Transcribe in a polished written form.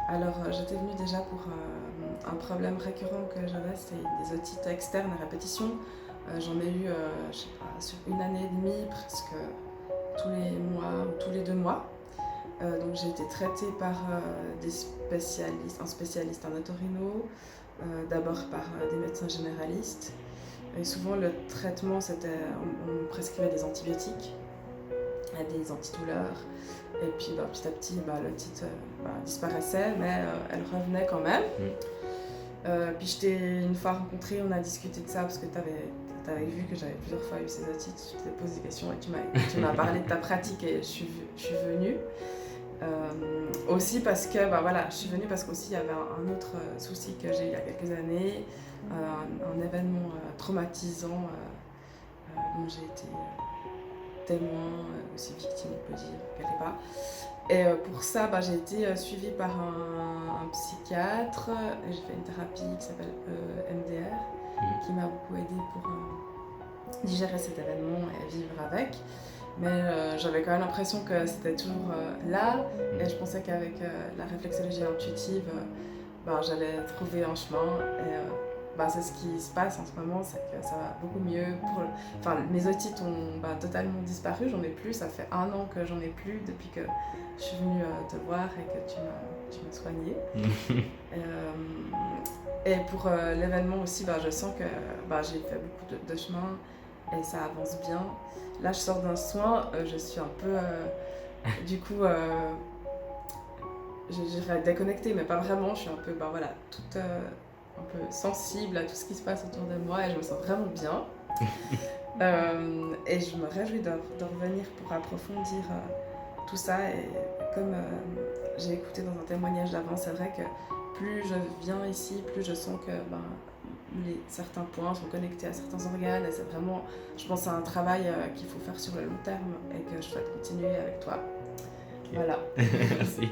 Alors, j'étais venue déjà pour un problème récurrent que j'avais, c'était des otites externes à répétition. J'en ai eu, je sais pas, sur une année et demie, presque tous les mois ou tous les 2 mois. Donc j'ai été traitée par des spécialistes, un spécialiste en otorino, d'abord par des médecins généralistes. Et souvent le traitement, on me prescrivait des antibiotiques, des antidouleurs. Et puis petit à petit, l'otite disparaissait, mais elle revenait quand même. Puis je t'ai une fois rencontré, on a discuté de ça parce que tu avais vu que j'avais plusieurs fois eu ces otites. Je t'ai posé des questions et tu m'as parlé de ta pratique et je suis venue. Aussi parce que je suis venue parce qu'aussi il y avait un autre souci que j'ai eu il y a quelques années, un événement traumatisant dont j'ai été témoin, aussi victime, on peut dire, quelque part. Et pour ça, j'ai été suivie par un psychiatre. Et j'ai fait une thérapie qui s'appelle MDR, qui m'a beaucoup aidée pour digérer cet événement et vivre avec. Mais j'avais quand même l'impression que c'était toujours là. Et je pensais qu'avec la réflexologie intuitive, j'allais trouver un chemin. Et c'est ce qui se passe en ce moment, c'est que ça va beaucoup mieux. Mes otites ont totalement disparu, j'en ai plus. Ça fait 1 an que j'en ai plus depuis que je suis venue te voir et que tu m'as soignée. Et pour l'événement aussi, je sens que j'ai fait beaucoup de chemin et ça avance bien. Là, je sors d'un soin, je suis un peu, du coup, je dirais déconnectée, mais pas vraiment. Je suis un peu, toute un peu sensible à tout ce qui se passe autour de moi et je me sens vraiment bien. Et je me réjouis de revenir pour approfondir tout ça. Et comme j'ai écouté dans un témoignage d'avant, c'est vrai que plus je viens ici, plus je sens que certains points sont connectés à certains organes. Et c'est vraiment, je pense, un travail qu'il faut faire sur le long terme et que je souhaite continuer avec toi. Okay. Voilà. Merci.